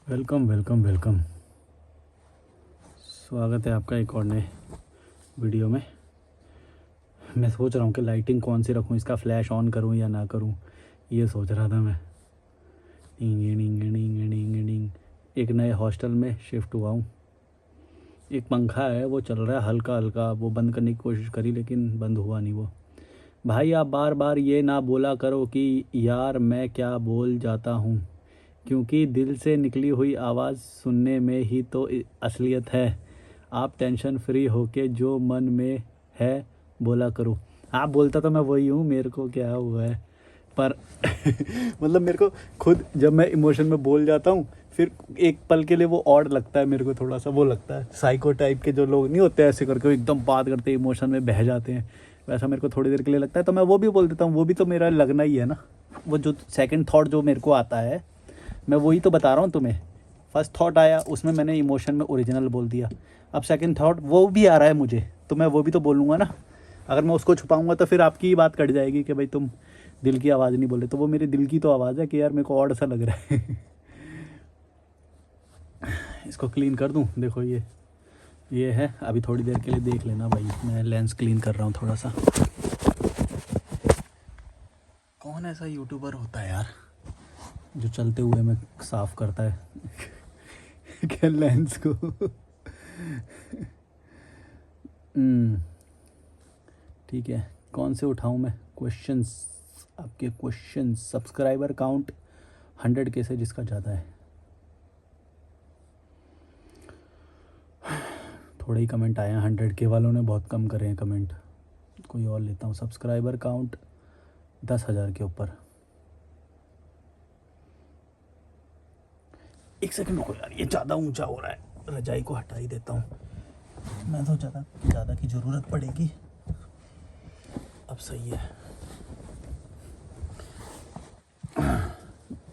Welcome welcome welcome. स्वागत है आपका एक और नए वीडियो में। मैं सोच रहा हूँ कि लाइटिंग कौन सी रखूँ, इसका फ्लैश ऑन करूँ या ना करूँ, ये सोच रहा था मैं। डिंग डिंग डिंग डिंग डिंग। एक नए हॉस्टल में शिफ्ट हुआ हूँ। एक पंखा है वो चल रहा है हल्का हल्का, वो बंद करने की कोशिश करी लेकिन बंद हुआ नहीं वो। भाई आप बार बार ये ना बोला करो कि यार मैं क्या बोल जाता हूँ, क्योंकि दिल से निकली हुई आवाज़ सुनने में ही तो असलियत है। आप टेंशन फ्री होके जो मन में है बोला करो। आप बोलता तो मैं वही हूँ, मेरे को क्या हुआ है पर मतलब मेरे को खुद जब मैं इमोशन में बोल जाता हूँ फिर एक पल के लिए वो ऑड लगता है, मेरे को थोड़ा सा वो लगता है। साइको टाइप के जो लोग नहीं होते ऐसे करके वो एकदम बात करते इमोशन में बह जाते हैं, वैसा मेरे को थोड़ी देर के लिए लगता है, तो मैं वो भी बोल देता हूँ। वो भी तो मेरा लगना ही है ना। वो जो सेकंड थॉट जो मेरे को आता है, मैं वही तो बता रहा हूँ तुम्हें। फर्स्ट थॉट आया उसमें मैंने इमोशन में ओरिजिनल बोल दिया, अब सेकंड थॉट वो भी आ रहा है मुझे, तो मैं वो भी तो बोलूँगा ना। अगर मैं उसको छुपाऊंगा तो फिर आपकी ही बात कट जाएगी कि भाई तुम दिल की आवाज़ नहीं बोले, तो वो मेरे दिल की तो आवाज़ है कि यार मेरे को ऑड सा लग रहा है। इसको क्लीन कर दूँ, देखो ये है। अभी थोड़ी देर के लिए देख लेना भाई, मैं लेंस क्लीन कर रहा हूँ थोड़ा सा। कौन ऐसा यूट्यूबर होता है यार जो चलते हुए में साफ़ करता है क्या लेंस को। ठीक है, कौन से उठाऊं मैं क्वेश्चंस, आपके क्वेश्चंस। सब्सक्राइबर काउंट 100 के से जिसका ज़्यादा है। थोड़े ही कमेंट आए हैं, 100 के वालों ने बहुत कम करे हैं कमेंट। कोई और लेता हूँ। सब्सक्राइबर काउंट 10,000 के ऊपर। एक सेकंड रुको यार, ये ज़्यादा ऊंचा हो रहा है, रजाई को हटा ही देता हूँ। मैं तो ज़्यादा की ज़रूरत पड़ेगी। अब सही है।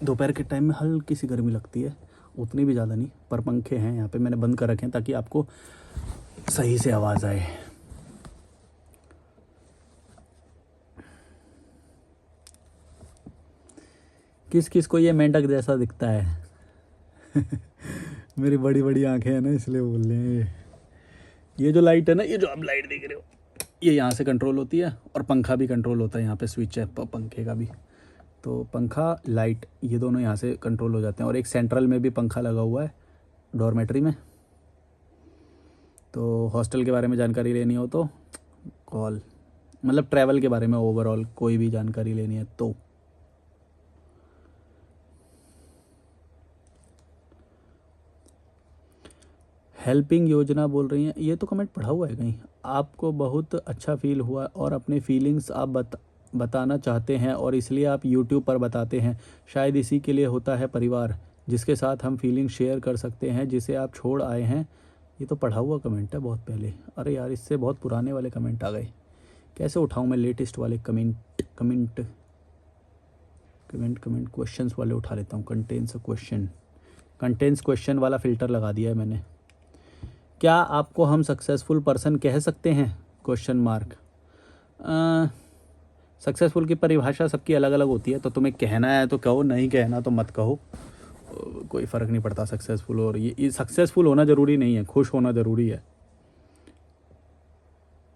दोपहर के टाइम में हल्की सी गर्मी लगती है, उतनी भी ज़्यादा नहीं, पर पंखे हैं यहाँ पे मैंने बंद कर रखे हैं ताकि आपको सही से आवाज़ आए। किस किस को ये मेंढक जैसा दिखता है? मेरी बड़ी बड़ी आंखें हैं ना, इसलिए बोल रहे हैं। ये जो लाइट है ना, ये जो आप लाइट देख रहे हो, ये यहाँ से कंट्रोल होती है और पंखा भी कंट्रोल होता है। यहाँ पे स्विच है पंखे का भी, तो पंखा लाइट ये दोनों यहाँ से कंट्रोल हो जाते हैं। और एक सेंट्रल में भी पंखा लगा हुआ है डॉर्मेट्री में। तो हॉस्टल के बारे में जानकारी लेनी हो तो कॉल, मतलब ट्रैवल के बारे में ओवरऑल कोई भी जानकारी लेनी है तो। हेल्पिंग योजना बोल रही हैं, ये तो कमेंट पढ़ा हुआ है कहीं। आपको बहुत अच्छा फील हुआ और अपने फीलिंग्स आप बताना चाहते हैं और इसलिए आप यूट्यूब पर बताते हैं। शायद इसी के लिए होता है परिवार, जिसके साथ हम फीलिंग शेयर कर सकते हैं, जिसे आप छोड़ आए हैं। ये तो पढ़ा हुआ कमेंट है बहुत पहले। अरे यार, इससे बहुत पुराने वाले कमेंट आ गए, कैसे उठाऊं मैं लेटेस्ट वाले कमेंट क्वेश्चंस वाले उठा लेता हूँ। कंटेंट्स क्वेश्चन वाला फ़िल्टर लगा दिया है मैंने। क्या आपको हम सक्सेसफुल पर्सन कह सकते हैं? Question mark. सक्सेसफुल की परिभाषा सबकी अलग अलग होती है, तो तुम्हें कहना है तो कहो, नहीं कहना तो मत कहो, कोई फ़र्क नहीं पड़ता सक्सेसफुल। और ये सक्सेसफुल होना ज़रूरी नहीं है, खुश होना ज़रूरी है।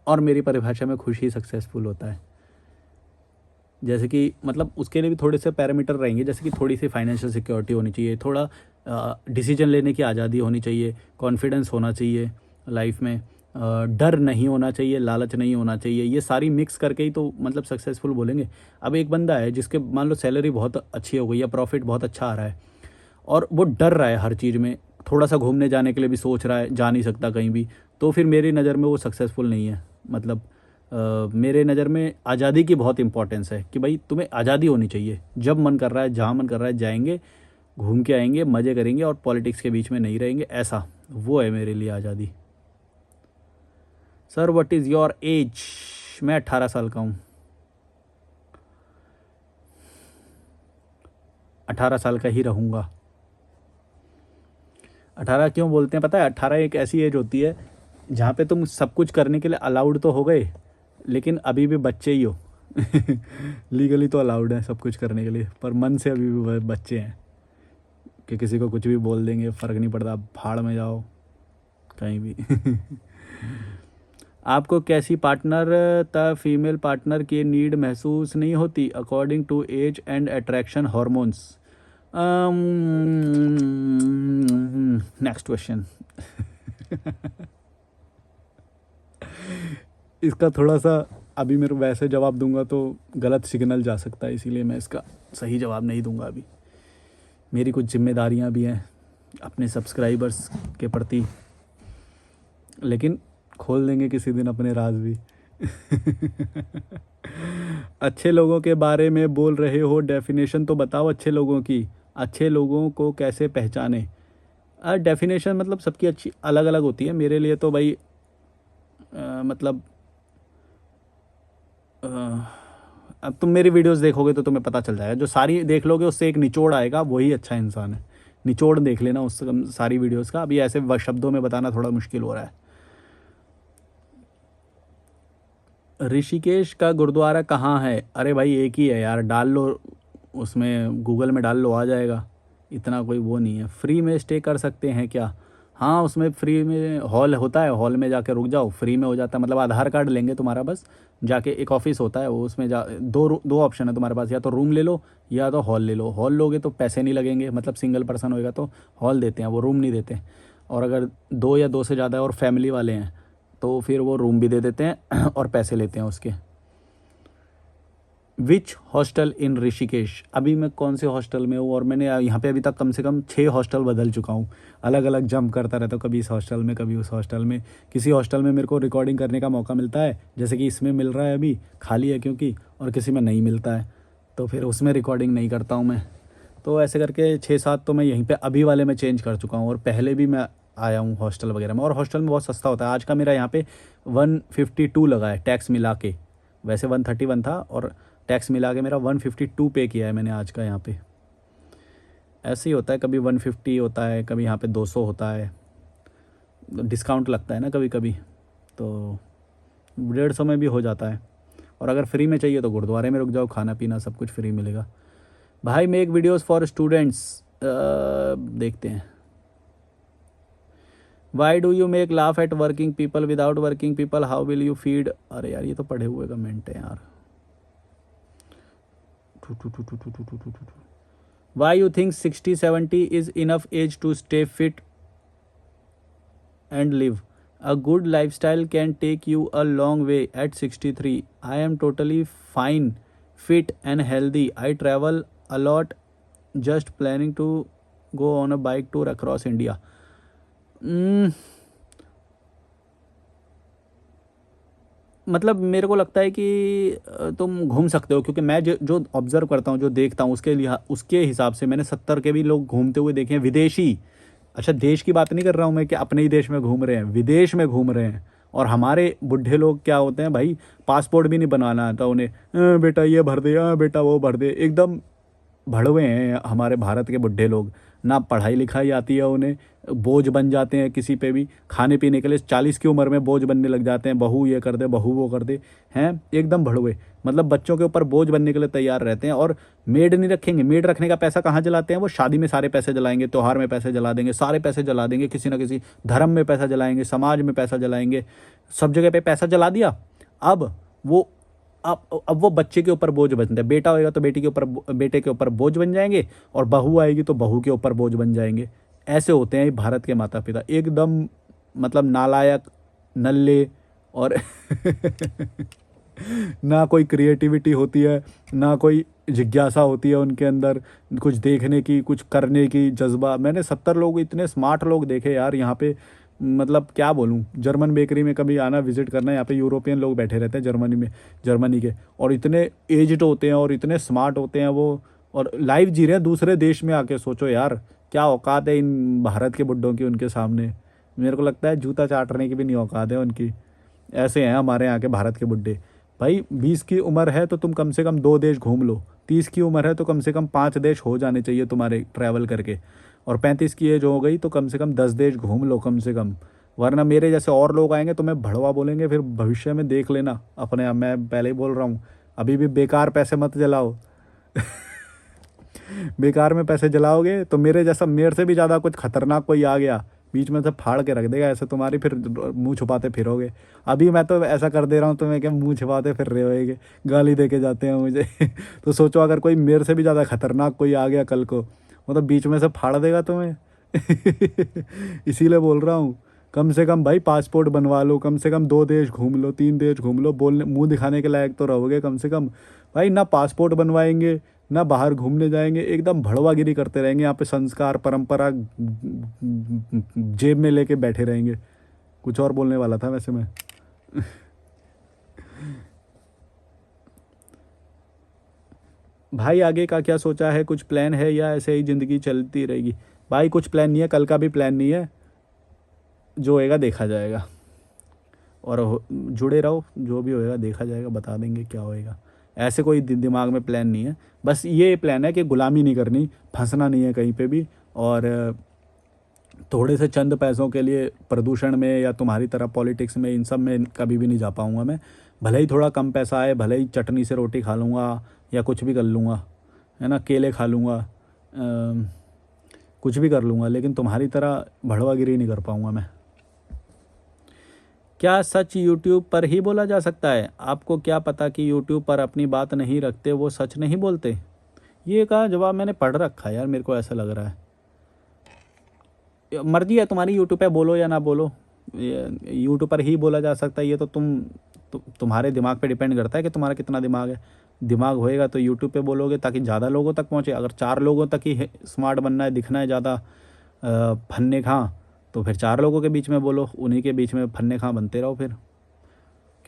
और मेरी परिभाषा में खुश ही सक्सेसफुल होता है। जैसे कि मतलब उसके लिए भी थोड़े से पैरामीटर रहेंगे, जैसे कि थोड़ी सी फाइनेंशियल सिक्योरिटी होनी चाहिए, थोड़ा डिसीजन लेने की आज़ादी होनी चाहिए, कॉन्फिडेंस होना चाहिए लाइफ में, डर नहीं होना चाहिए, लालच नहीं होना चाहिए। ये सारी मिक्स करके ही तो मतलब सक्सेसफुल बोलेंगे। अब एक बंदा है जिसके मान लो सैलरी बहुत अच्छी हो गई या प्रॉफिट बहुत अच्छा आ रहा है और वो डर रहा है हर चीज़ में, थोड़ा सा घूमने जाने के लिए भी सोच रहा है, जा नहीं सकता कहीं भी, तो फिर मेरी नज़र में वो सक्सेसफुल नहीं है। मतलब मेरे नज़र में आज़ादी की बहुत इंपॉर्टेंस है कि भाई तुम्हें आज़ादी होनी चाहिए, जब मन कर रहा है जहाँ मन कर रहा है जाएंगे, घूम के आएंगे, मज़े करेंगे और पॉलिटिक्स के बीच में नहीं रहेंगे, ऐसा वो है मेरे लिए आज़ादी। Sir what is your age? मैं 18 साल का हूँ। 18 साल का ही रहूँगा। 18 क्यों बोलते हैं पता है? 18 एक ऐसी एज होती है जहाँ पे तुम सब कुछ करने के लिए अलाउड तो हो गए, लेकिन अभी भी बच्चे ही हो। लीगली तो अलाउड है सब कुछ करने के लिए, पर मन से अभी भी बच्चे हैं। कि किसी को कुछ भी बोल देंगे, फ़र्क नहीं पड़ता, भाड़ में जाओ कहीं भी। आपको कैसी पार्टनर द फीमेल पार्टनर की नीड महसूस नहीं होती according to age and attraction hormones? Next question. इसका थोड़ा सा अभी मेरे को वैसे जवाब दूंगा तो गलत सिग्नल जा सकता है, इसीलिए मैं इसका सही जवाब नहीं दूंगा अभी। मेरी कुछ जिम्मेदारियां भी हैं अपने सब्सक्राइबर्स के प्रति, लेकिन खोल देंगे किसी दिन अपने राज भी। अच्छे लोगों के बारे में बोल रहे हो, डेफिनेशन तो बताओ अच्छे लोगों की। अच्छे लोगों को कैसे पहचाने? डेफिनेशन मतलब सबकी अच्छी अलग अलग होती है। मेरे लिए तो भाई मतलब अब तुम मेरी वीडियोस देखोगे तो तुम्हें पता चल जाएगा, जो सारी देख लोगे उससे एक निचोड़ आएगा, वही अच्छा इंसान है। निचोड़ देख लेना उस सारी वीडियोस का। अभी ऐसे शब्दों में बताना थोड़ा मुश्किल हो रहा है। ऋषिकेश का गुरुद्वारा कहाँ है? अरे भाई एक ही है यार, डाल लो उसमें, गूगल में डाल लो, आ जाएगा। इतना कोई वो नहीं है। फ्री में स्टे कर सकते हैं क्या? हाँ, उसमें फ्री में हॉल होता है, हॉल में जाके रुक जाओ, फ्री में हो जाता है। मतलब आधार कार्ड लेंगे तुम्हारा, बस जाके एक ऑफिस होता है वो, उसमें जा दो ऑप्शन है तुम्हारे पास, या तो रूम ले लो या तो हॉल ले लो। हॉल लोगे तो पैसे नहीं लगेंगे, मतलब सिंगल पर्सन होएगा तो हॉल देते हैं, वो रूम नहीं देते। और अगर दो या दो से ज़्यादा और फैमिली वाले हैं तो फिर वो रूम भी दे देते हैं और पैसे लेते हैं उसके। विच हॉस्टल इन ऋषिकेश? अभी मैं कौन से हॉस्टल में हूँ, और मैंने यहाँ पे अभी तक कम से कम 6 हॉस्टल बदल चुका हूँ। अलग अलग जंप करता रहता हूँ, कभी इस हॉस्टल में कभी उस हॉस्टल में। किसी हॉस्टल में मेरे को रिकॉर्डिंग करने का मौका मिलता है, जैसे कि इसमें मिल रहा है अभी, खाली है क्योंकि, और किसी में नहीं मिलता है तो फिर उसमें रिकॉर्डिंग नहीं करता हूँ मैं। तो ऐसे करके 6-7 तो मैं यहीं पे अभी वाले में चेंज कर चुका हूँ, और पहले भी मैं आया हूँ हॉस्टल वगैरह में। और हॉस्टल में बहुत सस्ता होता है। आज का मेरा यहाँ पे 152 लगा है टैक्स मिला के। वैसे 131 था और टैक्स मिला के मेरा 152 पे किया है मैंने आज का यहाँ पे। ऐसे ही होता है, कभी 150 होता है, कभी यहाँ पे 200 होता है, डिस्काउंट लगता है ना कभी कभी, तो 150 में भी हो जाता है। और अगर फ्री में चाहिए तो गुरुद्वारे में रुक जाओ, खाना पीना सब कुछ फ्री मिलेगा। भाई मेक वीडियोस फॉर स्टूडेंट्स, देखते हैं। Why do you make laugh at working people without working people, how will you feed? अरे यार ये तो पढ़े हुए कमेंट है यार। Why you think 60-70 is enough age to stay fit and live? A good lifestyle can take you a long way at 63. I am totally fine, fit and healthy. I travel a lot, just planning to go on a bike tour across India. मतलब मेरे को लगता है कि तुम घूम सकते हो, क्योंकि मैं जो ऑब्ज़र्व करता हूँ, जो देखता हूँ, उसके हिसाब से मैंने 70 के भी लोग घूमते हुए देखे हैं, विदेशी। अच्छा, देश की बात नहीं कर रहा हूँ मैं कि अपने ही देश में घूम रहे हैं, विदेश में घूम रहे हैं। और हमारे बुढ़े लोग क्या होते हैं भाई, पासपोर्ट भी नहीं बनाना आता उन्हें, बेटा ये भर दे, बेटा वो भर दे, एकदम भड़वे हैं हमारे भारत के बुढ़े लोग। ना पढ़ाई लिखाई आती है उन्हें, बोझ बन जाते हैं किसी पे भी, खाने पीने के लिए 40 की उम्र में बोझ बनने लग जाते हैं, बहू ये कर दे, बहू वो कर दे, हैं एकदम भड़वे। मतलब बच्चों के ऊपर बोझ बनने के लिए तैयार रहते हैं। और मेड नहीं रखेंगे, मेड रखने का पैसा कहाँ जलाते हैं वो? शादी में सारे पैसे जलाएंगे, त्यौहार में पैसे जला देंगे, सारे पैसे जला देंगे, किसी ना किसी धर्म में पैसा जलाएंगे, समाज में पैसा जलाएंगे, सब जगह पे पैसा जला दिया। अब वो बच्चे के ऊपर बोझ बनता है। बेटा होएगा तो बेटे के ऊपर बोझ बन जाएंगे, और बहू आएगी तो बहू के ऊपर बोझ बन जाएंगे। ऐसे होते हैं भारत के माता पिता, एकदम मतलब नालायक, नल्ले, और ना कोई क्रिएटिविटी होती है, ना कोई जिज्ञासा होती है उनके अंदर, कुछ देखने की, कुछ करने की जज्बा। मैंने 70 लोग, इतने स्मार्ट लोग देखे यार यहाँ पे, मतलब क्या बोलूँ। जर्मन बेकरी में कभी आना, विजिट करना, यहाँ पे यूरोपियन लोग बैठे रहते हैं जर्मनी के, और इतने एज्ड होते हैं और इतने स्मार्ट होते हैं वो, और लाइफ जी रहे हैं दूसरे देश में आके। सोचो यार क्या औकात है इन भारत के बुड्ढों की उनके सामने। मेरे को लगता है जूता चाटने की भी नहीं औकात है उनकी। ऐसे हैं हमारे यहाँ के भारत के बुड्ढे। भाई 20 की उम्र है तो तुम कम से कम 2 देश घूम लो, 30 की उम्र है तो कम से कम 5 देश हो जाने चाहिए तुम्हारे ट्रैवल करके, और 35 की एज हो गई तो कम से कम 10 देश घूम लो कम से कम। वरना मेरे जैसे और लोग आएंगे तो मैं भड़वा बोलेंगे, फिर भविष्य में देख लेना अपने आप। मैं पहले ही बोल रहा हूँ, अभी भी बेकार पैसे मत जलाओ। बेकार में पैसे जलाओगे तो मेरे जैसा, मेरे से भी ज़्यादा कुछ खतरनाक कोई आ गया बीच में से फाड़ के रख देगा ऐसे, तुम्हारी फिर मुंह छुपाते फिरोगे। अभी मैं तो ऐसा कर दे रहा हूँ तुम्हें, क्या मुंह छुपाते फिर रहे होगे, गाली दे के जाते हैं मुझे। तो सोचो अगर कोई मेरे से भी ज़्यादा खतरनाक कोई आ गया कल को, मतलब बीच में से फाड़ देगा तुम्हें। इसीलिए बोल रहा हूँ, कम से कम भाई पासपोर्ट बनवा लो, कम से कम 2 देश घूम लो, 3 देश घूम लो, बोलने मुंह दिखाने के लायक तो रहोगे कम से कम। भाई ना पासपोर्ट बनवाएंगे ना बाहर घूमने जाएंगे, एकदम भड़वागिरी करते रहेंगे यहाँ पे, संस्कार परंपरा जेब में लेके बैठे रहेंगे। कुछ और बोलने वाला था वैसे मैं। भाई आगे का क्या सोचा है, कुछ प्लान है या ऐसे ही ज़िंदगी चलती रहेगी? भाई कुछ प्लान नहीं है, कल का भी प्लान नहीं है, जो होएगा देखा जाएगा। और जुड़े रहो, जो भी होएगा देखा जाएगा, बता देंगे क्या होएगा। ऐसे कोई दिमाग में प्लान नहीं है, बस ये प्लान है कि गुलामी नहीं करनी, फंसना नहीं है कहीं पे भी, और थोड़े से चंद पैसों के लिए प्रदूषण में या तुम्हारी तरह पॉलिटिक्स में, इन सब में कभी भी नहीं जा पाऊँगा मैं। भले ही थोड़ा कम पैसा आए, भले ही चटनी से रोटी खा लूँगा या कुछ भी कर लूँगा, है ना, केले खा लूँगा, कुछ भी कर लूँगा, लेकिन तुम्हारी तरह भड़वागिरी नहीं कर पाऊँगा मैं। क्या सच यूट्यूब पर ही बोला जा सकता है? आपको क्या पता कि यूट्यूब पर अपनी बात नहीं रखते वो सच नहीं बोलते? ये का जवाब मैंने पढ़ रखा है यार, मेरे को ऐसा लग रहा है। मर्जी है तुम्हारी, यूट्यूब पे बोलो या ना बोलो, यूट्यूब पर ही बोला जा सकता है, ये तो तुम्हारे दिमाग पे डिपेंड करता है कि तुम्हारा कितना दिमाग है। दिमाग होएगा तो यूट्यूब पे बोलोगे ताकि ज़्यादा लोगों तक पहुँचे। अगर 4 लोगों तक ही स्मार्ट बनना है, दिखना है ज़्यादा फन्ने खां, तो फिर 4 लोगों के बीच में बोलो, उन्हीं के बीच में फन्ने खां बनते रहो फिर।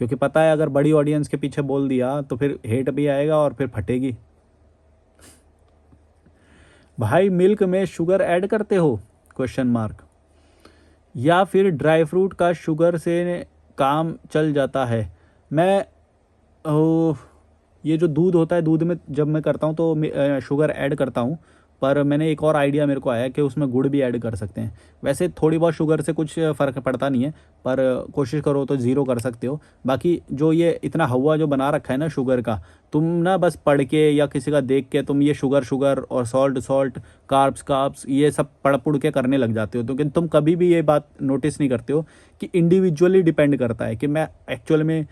क्योंकि पता है अगर बड़ी ऑडियंस के पीछे बोल दिया तो फिर हेट भी आएगा और फिर फटेगी। भाई मिल्क में शुगर ऐड करते हो? Question mark. या फिर ड्राई फ्रूट का शुगर से काम चल जाता है? मैं ये जो दूध होता है, दूध में जब मैं करता हूँ तो शुगर ऐड करता हूँ, पर मैंने एक और आइडिया मेरे को आया कि उसमें गुड़ भी ऐड कर सकते हैं। वैसे थोड़ी बहुत शुगर से कुछ फ़र्क पड़ता नहीं है, पर कोशिश करो तो ज़ीरो कर सकते हो। बाकी जो ये इतना हवा जो बना रखा है ना शुगर का, तुम ना बस पढ़ के या किसी का देख के तुम ये शुगर शुगर और सॉल्ट कार्ब्स कार्ब्स ये सब पढ़ पुढ़ के करने लग जाते हो। तो लेकिन तुम कभी भी ये बात नोटिस नहीं करते हो कि इंडिविजुअली डिपेंड करता है कि मैं एक्चुअल में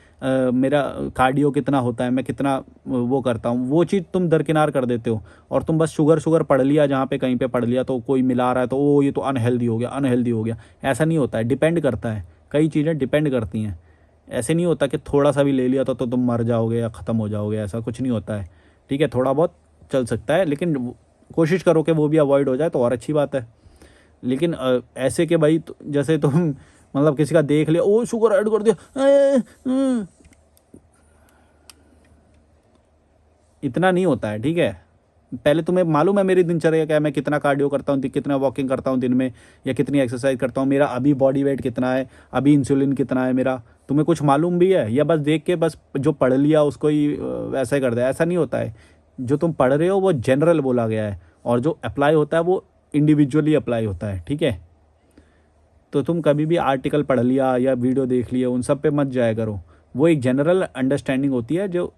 मेरा कार्डियो कितना होता है, मैं कितना वो करता हूँ, वो चीज़ तुम दरकिनार कर देते हो। और तुम बस शुगर शुगर पढ़ लिया, जहाँ पे कहीं पे पढ़ लिया तो कोई मिला रहा है तो ओ ये तो अनहेल्दी हो गया, अनहेल्दी हो गया। ऐसा नहीं होता है, डिपेंड करता है, कई चीज़ें डिपेंड करती हैं। ऐसे नहीं होता कि थोड़ा सा भी ले लिया तो तुम मर जाओगे या ख़त्म हो जाओगे, ऐसा कुछ नहीं होता है। ठीक है, थोड़ा बहुत चल सकता है, लेकिन कोशिश करो कि वो भी अवॉइड हो जाए तो और अच्छी बात है। लेकिन ऐसे कि भाई जैसे तुम मतलब किसी का देख लिया, ओ शुगर ऐड कर दिया, इतना नहीं होता है। ठीक है, पहले तुम्हें मालूम है मेरी दिनचर्या क्या है, मैं कितना कार्डियो करता हूँ, कितना वॉकिंग करता हूँ दिन में, या कितनी एक्सरसाइज करता हूँ, मेरा अभी बॉडी वेट कितना है, अभी इंसुलिन कितना है मेरा, तुम्हें कुछ मालूम भी है? या बस देख के बस जो पढ़ लिया उसको ही वैसा ही कर दिया? ऐसा नहीं होता है। जो तुम पढ़ रहे हो वो जनरल बोला गया है, और जो अप्लाई होता है वो इंडिविजुअली अप्लाई होता है। ठीक है, तो तुम कभी भी आर्टिकल पढ़ लिया या वीडियो देख लिया उन सब पे मत जाया करो। वो एक जनरल अंडरस्टैंडिंग होती है जो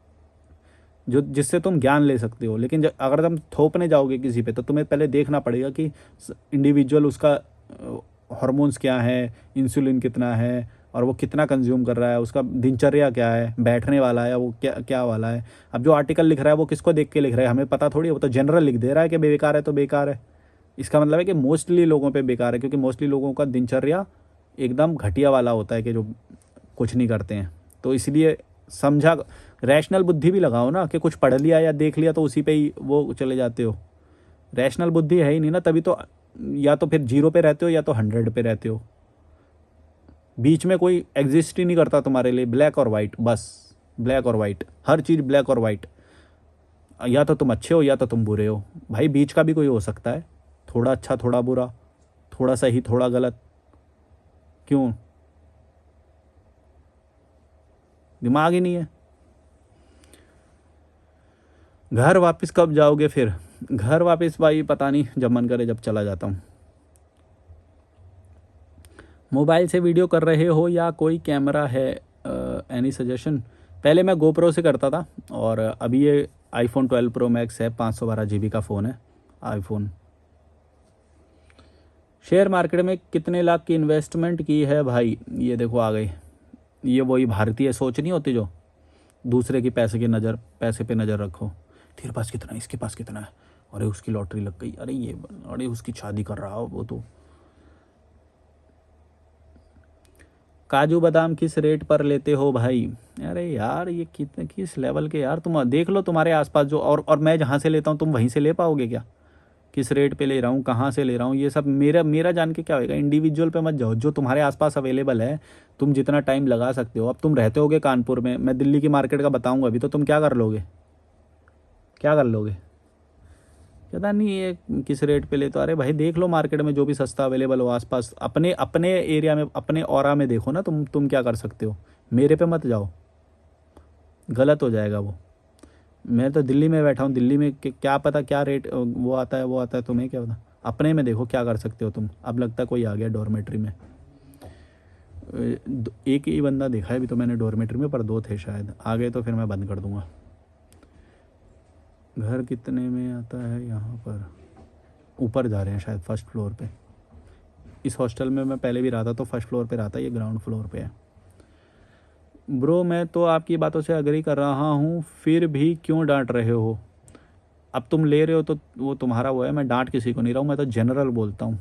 जो जिससे तुम ज्ञान ले सकते हो। लेकिन अगर तुम थोपने जाओगे किसी पे तो तुम्हें पहले देखना पड़ेगा कि इंडिविजुअल उसका हार्मोन्स क्या है, इंसुलिन कितना है, और वो कितना कंज्यूम कर रहा है, उसका दिनचर्या क्या है, बैठने वाला है वो क्या क्या वाला है। अब जो आर्टिकल लिख रहा है वो किसको देख के लिख रहा है, हमें पता थोड़ी है, वो तो जनरल लिख दे रहा है कि बेकार है तो बेकार है। इसका मतलब है कि मोस्टली लोगों पे बेकार है, क्योंकि मोस्टली लोगों का दिनचर्या एकदम घटिया वाला होता है कि जो कुछ नहीं करते हैं। तो इसलिए समझा, रैशनल बुद्धि भी लगाओ ना, कि कुछ पढ़ लिया या देख लिया तो उसी पे ही वो चले जाते हो। रैशनल बुद्धि है ही नहीं ना, तभी तो या तो फिर 0 पे रहते हो या तो 100 पे रहते हो। बीच में कोई एग्जिस्ट ही नहीं करता तुम्हारे लिए, ब्लैक और वाइट, बस ब्लैक और वाइट, हर चीज़ ब्लैक और वाइट। या तो तुम अच्छे हो या तो तुम बुरे हो। भाई बीच का भी कोई हो सकता है, थोड़ा अच्छा थोड़ा बुरा, थोड़ा सही थोड़ा गलत। क्यों? दिमाग ही नहीं है। घर वापस कब जाओगे फिर? घर वापस भाई पता नहीं, जब मन करे जब चला जाता हूँ। मोबाइल से वीडियो कर रहे हो या कोई कैमरा है? Any suggestion? पहले मैं गोप्रो से करता था, और अभी ये आईफोन 12 प्रो मैक्स है, 512 GB का फ़ोन है आईफोन। शेयर मार्केट में कितने लाख की इन्वेस्टमेंट की है भाई? ये देखो आ गई, ये वही भारतीय सोच नहीं होती जो दूसरे की पैसे पे नज़र रखो। तेरे पास कितना है, इसके पास कितना है, अरे उसकी लॉटरी लग गई, अरे उसकी शादी कर रहा हो वो तो। काजू बादाम किस रेट पर लेते हो भाई? अरे यार ये कितने किस लेवल के यार, तुम देख लो तुम्हारे आसपास जो, और मैं जहाँ से लेता हूँ तुम वहीं से ले पाओगे क्या? किस रेट पे ले रहा हूँ, कहाँ से ले रहा हूँ, ये सब मेरा मेरा जान के क्या होएगा? इंडिविजुअल पे मत जाओ, जो तुम्हारे आसपास अवेलेबल है तुम जितना टाइम लगा सकते हो। अब तुम रहते होगे कानपुर में, मैं दिल्ली की मार्केट का बताऊँगा अभी, तो तुम क्या कर लोगे, क्या कर लोगे? पता नहीं ये किस रेट पे ले, तो अरे भाई देख लो मार्केट में जो भी सस्ता अवेलेबल हो आसपास, अपने अपने एरिया में, अपने ऑरा में देखो ना तुम क्या कर सकते हो। मेरे पे मत जाओ, गलत हो जाएगा वो। मैं तो दिल्ली में बैठा हूँ, दिल्ली में क्या पता क्या रेट वो आता है, तुम्हें क्या पता? अपने में देखो क्या कर सकते हो तुम। अब लगता है कोई आ गया डॉर्मेट्री में, एक ही बंदा देखा है अभी तो मैंने डॉर्मेट्री में, पर 2 थे शायद, आ गए तो फिर मैं बंद कर दूँगा। घर कितने में आता है यहाँ पर? ऊपर जा रहे हैं शायद, फर्स्ट फ्लोर पे। इस हॉस्टल में मैं पहले भी रहा था तो फर्स्ट फ्लोर पे रहा था, ये ग्राउंड फ्लोर पे है। ब्रो मैं तो आपकी बातों से अग्री कर रहा हूँ, फिर भी क्यों डांट रहे हो? अब तुम ले रहे हो तो वो तुम्हारा वो है, मैं डांट किसी को नहीं रहा हूँ, मैं तो जनरल बोलता हूँ।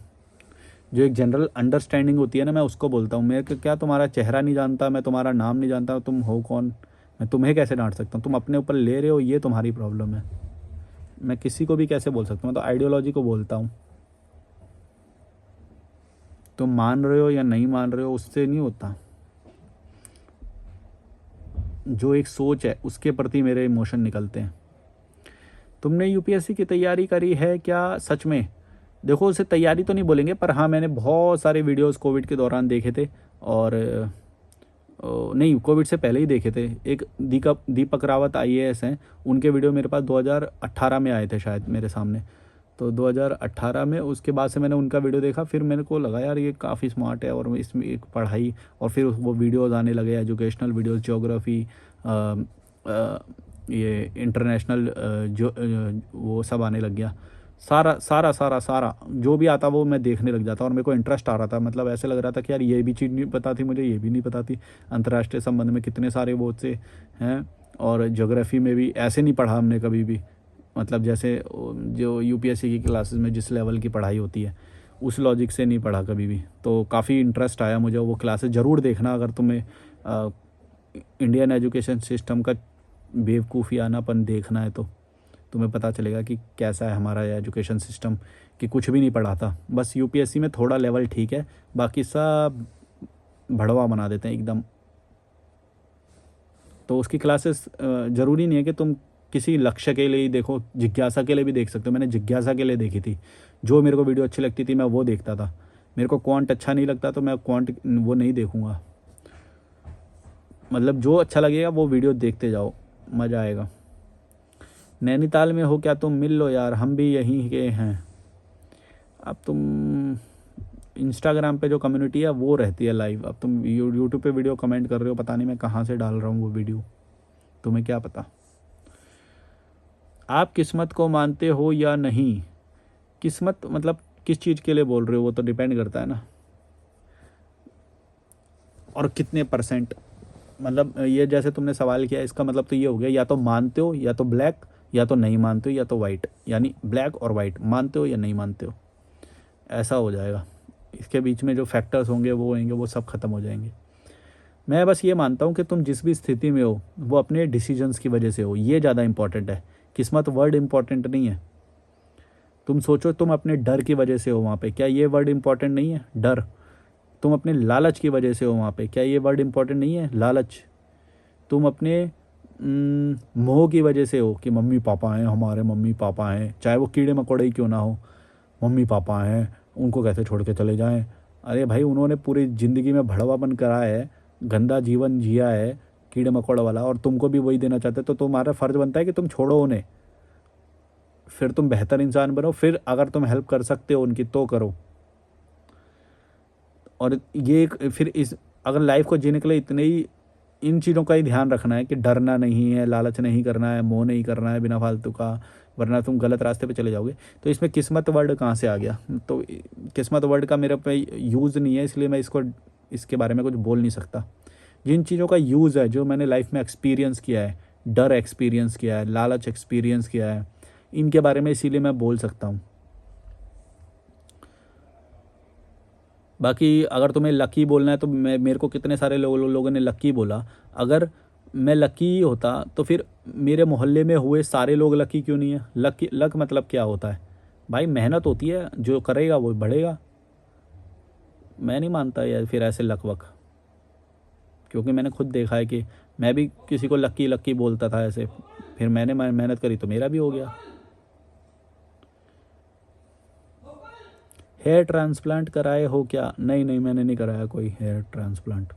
जो एक जनरल अंडरस्टैंडिंग होती है ना, मैं उसको बोलता हूँ। मेरे को क्या तुम्हारा चेहरा नहीं जानता, मैं तुम्हारा नाम नहीं जानता, तुम हो कौन, मैं तुम्हें कैसे डांट सकता हूँ? तुम अपने ऊपर ले रहे हो, ये तुम्हारी प्रॉब्लम है। मैं किसी को भी कैसे बोल सकता हूँ? मैं तो आइडियोलॉजी को बोलता हूँ। तुम मान रहे हो या नहीं मान रहे हो उससे नहीं होता, जो एक सोच है उसके प्रति मेरे इमोशन निकलते हैं। तुमने यूपीएससी की तैयारी करी है क्या सच में? देखो उसे तैयारी तो नहीं बोलेंगे, पर हाँ मैंने बहुत सारे वीडियोस कोविड के दौरान देखे थे, और नहीं कोविड से पहले ही देखे थे। एक दीपक रावत आईएएस हैं, उनके वीडियो मेरे पास 2018 में आए थे शायद मेरे सामने, तो 2018 में उसके बाद से मैंने उनका वीडियो देखा। फिर मेरे को लगा यार ये काफ़ी स्मार्ट है, और इसमें एक पढ़ाई, और फिर वो वीडियोज़ आने लगे एजुकेशनल वीडियोज़, ज्योग्राफी, ये इंटरनेशनल जो वो सब आने लग गया। सारा सारा सारा सारा जो भी आता वो मैं देखने लग जाता, और मेरे को इंटरेस्ट आ रहा था। मतलब ऐसे लग रहा था कि यार ये भी चीज़ नहीं पता थी मुझे, ये भी नहीं पता थी। अंतर्राष्ट्रीय संबंध में कितने सारे वो से हैं, और ज्योग्राफी में भी ऐसे नहीं पढ़ा हमने कभी भी। मतलब जैसे जो यूपीएससी की क्लासेस में जिस लेवल की पढ़ाई होती है उस लॉजिक से नहीं पढ़ा कभी भी। तो काफ़ी इंटरेस्ट आया मुझे वो क्लासेस। ज़रूर देखना अगर तुम्हें इंडियन एजुकेशन सिस्टम का बेवकूफ़ियानापन देखना है तो तुम्हें पता चलेगा कि कैसा है हमारा एजुकेशन सिस्टम, कि कुछ भी नहीं पढ़ाता। बस यूपीएससी में थोड़ा लेवल ठीक है, बाकी सब भड़वा बना देते हैं एकदम। तो उसकी क्लासेस ज़रूरी नहीं है कि तुम किसी लक्ष्य के लिए ही देखो, जिज्ञासा के लिए भी देख सकते हो। मैंने जिज्ञासा के लिए देखी थी, जो मेरे को वीडियो अच्छी लगती थी मैं वो देखता था। मेरे को क्वांट अच्छा नहीं लगता तो मैं क्वांट वो नहीं देखूँगा। मतलब जो अच्छा लगेगा वो वीडियो देखते जाओ, मज़ा आएगा। नैनीताल में हो क्या तुम? मिल लो यार, हम भी यहीं के हैं। अब तुम इंस्टाग्राम पे जो कम्युनिटी है वो रहती है लाइव, अब तुम यूट्यूब पे वीडियो कमेंट कर रहे हो, पता नहीं मैं कहाँ से डाल रहा हूँ वो वीडियो, तुम्हें क्या पता। आप किस्मत को मानते हो या नहीं? किस्मत मतलब किस चीज़ के लिए बोल रहे हो, वो तो डिपेंड करता है ना, और कितने परसेंट। मतलब ये जैसे तुमने सवाल किया, इसका मतलब तो ये हो गया, या तो मानते हो या तो ब्लैक, या तो नहीं मानते हो या तो वाइट, यानी ब्लैक और वाइट, मानते हो या नहीं मानते हो, ऐसा हो जाएगा। इसके बीच में जो फैक्टर्स होंगे वो होंगे, वो सब खत्म हो जाएंगे। मैं बस ये मानता हूँ कि तुम जिस भी स्थिति में हो वो अपने डिसीजंस की वजह से हो, ये ज़्यादा इंपॉर्टेंट है। किस्मत वर्ड इंपॉर्टेंट नहीं है। तुम सोचो तुम अपने डर की वजह से हो वहाँ पे, क्या ये वर्ड इंपॉर्टेंट नहीं है? डर। तुम अपने लालच की वजह से हो वहाँ पे, क्या ये वर्ड इंपॉर्टेंट नहीं है? लालच। तुम अपने मोह की वजह से हो कि मम्मी पापा हैं, हमारे मम्मी पापा हैं, चाहे वो कीड़े मकोड़े ही क्यों ना हो, मम्मी पापा हैं, उनको कैसे छोड़ के चले जाएं। अरे भाई उन्होंने पूरी ज़िंदगी में भड़वापन करा है, गंदा जीवन जिया है कीड़े मकोड़े वाला, और तुमको भी वही देना चाहते, तो तुम्हारा फ़र्ज़ बनता है कि तुम छोड़ो उन्हें, फिर तुम बेहतर इंसान बनो। फिर अगर तुम हेल्प कर सकते हो उनकी तो करो। और ये फिर इस अगर लाइफ को जीने के लिए इतने ही इन चीज़ों का ही ध्यान रखना है कि डरना नहीं है, लालच नहीं करना है, मोह नहीं करना है बिना फालतू का, वरना तुम गलत रास्ते पे चले जाओगे। तो इसमें किस्मत वर्ड कहाँ से आ गया? तो किस्मत वर्ड का मेरे पे यूज़ नहीं है, इसलिए मैं इसके बारे में कुछ बोल नहीं सकता। जिन चीज़ों का यूज़ है, जो मैंने लाइफ में एक्सपीरियंस किया है, डर एक्सपीरियंस किया है, लालच एक्सपीरियंस किया है, इनके बारे में इसीलिए मैं बोल सकता हूँ। बाकी अगर तुम्हें लकी बोलना है तो मेरे को कितने सारे लोगों ने लकी बोला। अगर मैं लकी होता तो फिर मेरे मोहल्ले में हुए सारे लोग लकी क्यों नहीं है? लक मतलब क्या होता है भाई? मेहनत होती है, जो करेगा वो बढ़ेगा। मैं नहीं मानता यार फिर ऐसे लक वक, क्योंकि मैंने खुद देखा है कि मैं भी किसी को लक्की लक्की बोलता था ऐसे, फिर मैंने मेहनत करी तो मेरा भी हो गया। हेयर ट्रांसप्लांट कराए हो क्या? नहीं नहीं, मैंने नहीं कराया कोई हेयर ट्रांसप्लांट।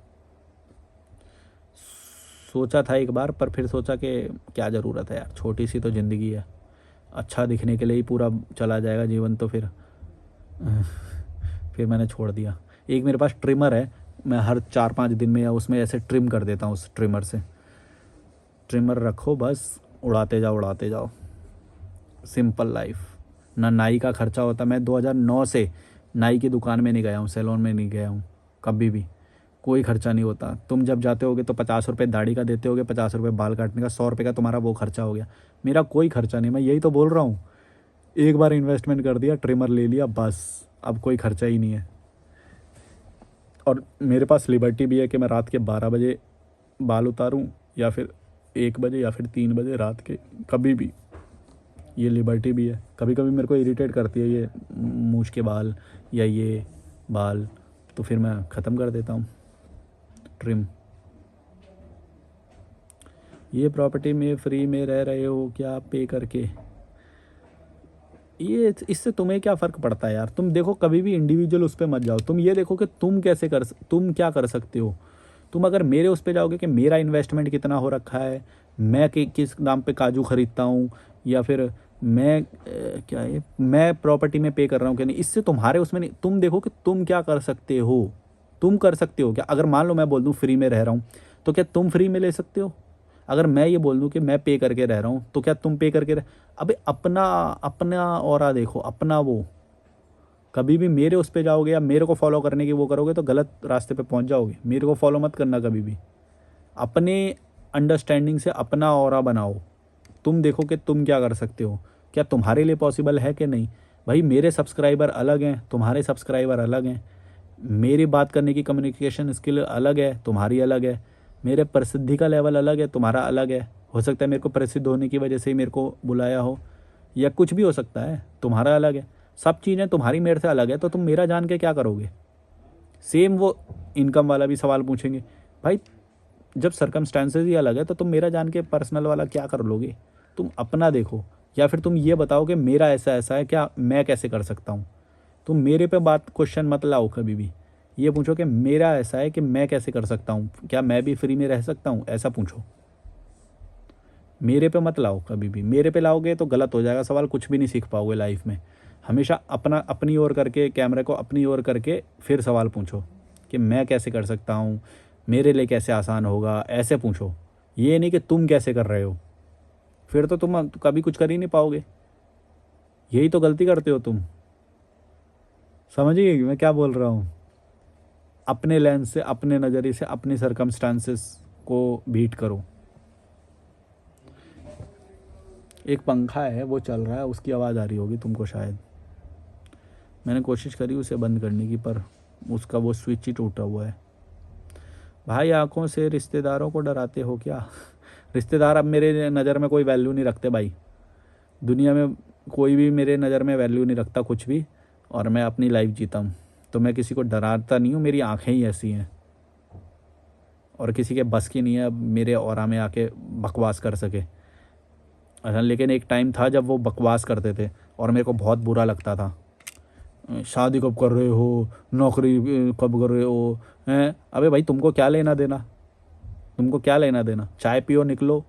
सोचा था एक बार, पर फिर सोचा कि क्या ज़रूरत है यार, छोटी सी तो ज़िंदगी है, अच्छा दिखने के लिए ही पूरा चला जाएगा जीवन, तो फिर मैंने छोड़ दिया। एक मेरे पास ट्रिमर है, मैं हर 4-5 दिन में या उसमें ऐसे ट्रिम कर देता हूँ। उस ट्रिमर से, ट्रिमर रखो बस, उड़ाते जाओ उड़ाते जाओ, सिंपल लाइफ। ना नाई का खर्चा होता। मैं 2009 से नाई की दुकान में नहीं गया हूँ, सैलून में नहीं गया हूँ कभी भी, कोई खर्चा नहीं होता। तुम जब जाते होगे तो 50 रुपये दाढ़ी का देते होगे, 50 रुपये बाल काटने का, 100 रुपये का तुम्हारा वो खर्चा हो गया। मेरा कोई खर्चा नहीं, मैं यही तो बोल रहा हूँ। एक बार इन्वेस्टमेंट कर दिया, ट्रिमर ले लिया, बस अब कोई खर्चा ही नहीं है। और मेरे पास लिबर्टी भी है कि मैं रात के 12 बजे बाल उतारूं, या फिर 1 बजे, या फिर 3 बजे रात के, कभी भी। ये लिबर्टी भी है। कभी कभी मेरे को इरिटेट करती है ये मूछ के बाल या ये बाल, तो फिर मैं ख़त्म कर देता हूँ ट्रिम। ये प्रॉपर्टी में फ्री में रह रहे हो क्या पे करके? ये इससे तुम्हें क्या फ़र्क पड़ता है यार? तुम देखो, कभी भी इंडिविजुअल उस पर मत जाओ। तुम ये देखो कि तुम क्या कर सकते हो। तुम अगर मेरे उस पर जाओगे कि मेरा इन्वेस्टमेंट कितना हो रखा है, मैं किस दाम पे काजू ख़रीदता हूँ, या फिर क्या है, मैं प्रॉपर्टी में पे कर रहा हूँ कि नहीं, इससे तुम्हारे उसमें नहीं। तुम देखो कि तुम क्या कर सकते हो। तुम कर सकते हो क्या? अगर मान लो मैं बोल दूँ फ्री में रह रहा हूँ, तो क्या तुम फ्री में ले सकते हो? अगर मैं ये बोल दूँ कि मैं पे करके रह रहा हूँ, तो क्या तुम पे करके अबे अपना अपना ऑरा देखो, अपना वो। कभी भी मेरे उस पे जाओगे या मेरे को फॉलो करने की वो करोगे तो गलत रास्ते पे पहुंच जाओगे। मेरे को फॉलो मत करना कभी भी। अपने अंडरस्टैंडिंग से अपना ऑरा बनाओ। तुम देखो कि तुम क्या कर सकते हो, क्या तुम्हारे लिए पॉसिबल है कि नहीं। भाई मेरे सब्सक्राइबर अलग हैं, तुम्हारे सब्सक्राइबर अलग हैं। मेरी बात करने की कम्युनिकेशन स्किल अलग है, तुम्हारी अलग है। मेरे प्रसिद्धि का लेवल अलग है, तुम्हारा अलग है। हो सकता है मेरे को प्रसिद्ध होने की वजह से ही मेरे को बुलाया हो, या कुछ भी हो सकता है, तुम्हारा अलग है। सब चीज़ें तुम्हारी मेरे से अलग है, तो तुम मेरा जान के क्या करोगे? सेम वो इनकम वाला भी सवाल पूछेंगे। भाई जब सर्कमस्टांसेस ही अलग है, तो तुम मेरा जान के पर्सनल वाला क्या कर लोगे? तुम अपना देखो, या फिर तुम ये बताओ कि मेरा ऐसा ऐसा है, क्या मैं कैसे कर सकता हूँ। तुम मेरे पे बात क्वेश्चन मत लाओ कभी भी। ये पूछो कि मेरा ऐसा है कि मैं कैसे कर सकता हूँ, क्या मैं भी फ्री में रह सकता हूँ, ऐसा पूछो। मेरे पे मत लाओ कभी भी। मेरे पे लाओगे तो गलत हो जाएगा सवाल, कुछ भी नहीं सीख पाओगे लाइफ में। हमेशा अपनी ओर करके, कैमरे को अपनी ओर करके फिर सवाल पूछो कि मैं कैसे कर सकता हूँ, मेरे लिए कैसे आसान होगा, ऐसे पूछो। ये नहीं कि तुम कैसे कर रहे हो, फिर तो तुम कभी कुछ कर ही नहीं पाओगे। यही तो गलती करते हो तुम। समझिए मैं क्या बोल रहा हूँ? अपने लेंस से, अपने नज़रिए से, अपने सर्कमस्टांसेस को बीट करो। एक पंखा है वो चल रहा है, उसकी आवाज़ आ रही होगी तुमको शायद। मैंने कोशिश करी उसे बंद करने की, पर उसका वो स्विच ही टूटा हुआ है। भाई आंखों से रिश्तेदारों को डराते हो क्या? रिश्तेदार अब मेरे नज़र में कोई वैल्यू नहीं रखते भाई। दुनिया में कोई भी मेरे नज़र में वैल्यू नहीं रखता कुछ भी, और मैं अपनी लाइफ जीता हूँ, तो मैं किसी को डराता नहीं हूँ। मेरी आँखें ही ऐसी हैं, और किसी के बस की नहीं है अब मेरे ऑरा में आके बकवास कर सके। अच्छा, लेकिन एक टाइम था जब वो बकवास करते थे और मेरे को बहुत बुरा लगता था। शादी कब कर रहे हो, नौकरी कब कर रहे हो, हैं? अबे भाई तुमको क्या लेना देना, तुमको क्या लेना देना? चाय पियो, निकलो।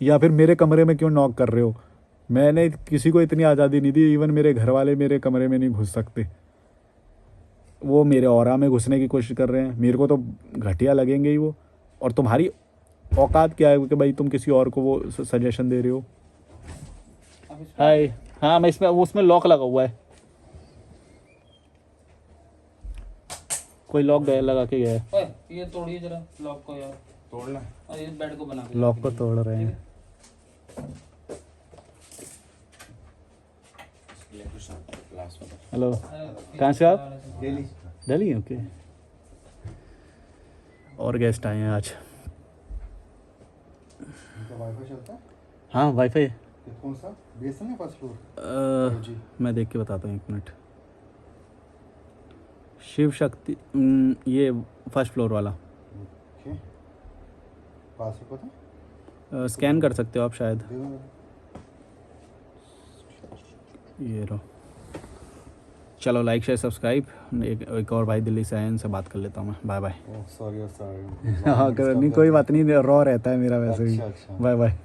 या फिर मेरे कमरे में क्यों नॉक कर रहे हो? मैंने किसी को इतनी आज़ादी नहीं दी, इवन मेरे घर वाले मेरे कमरे में नहीं घुस सकते। वो मेरे ऑरा में घुसने की कोशिश कर रहे हैं, मेरे को तो घटिया लगेंगे ही वो। और तुम्हारी औकात क्या है कि भाई तुम किसी और को वो सजेशन दे रहे हो। हाय, हाँ मैं इसमें वो उसमें लॉक लगा हुआ है, कोई लॉक गया लगा के गया है। ओए ये तोड़िए जरा लॉक को यार, तोड़ना और ये बेड को बना के लॉक को तोड़ रहे हैं। हेलो, कहाँ से आप? Daily Delhi, okay. और गेस्ट आए हैं आज। इनका वाईफाई चलता है? हाँ वाईफाई। ये कौन सा बीएसएनएल है फर्स्ट फ्लोर? जी मैं देख के बताता हूँ, एक मिनट। शिव शक्ति, ये फर्स्ट फ्लोर वाला। ओके, पासवर्ड पता? स्कैन कर सकते हो आप शायद। दे दो। ये रो, चलो लाइक शेयर सब्सक्राइब। एक और भाई दिल्ली से आए, इनसे बात कर लेता हूँ मैं। Bye bye. Oh sorry sorry. हाँ नहीं कोई बात नहीं, रॉ रहता है मेरा वैसे भी। अच्छा अच्छा। Bye bye.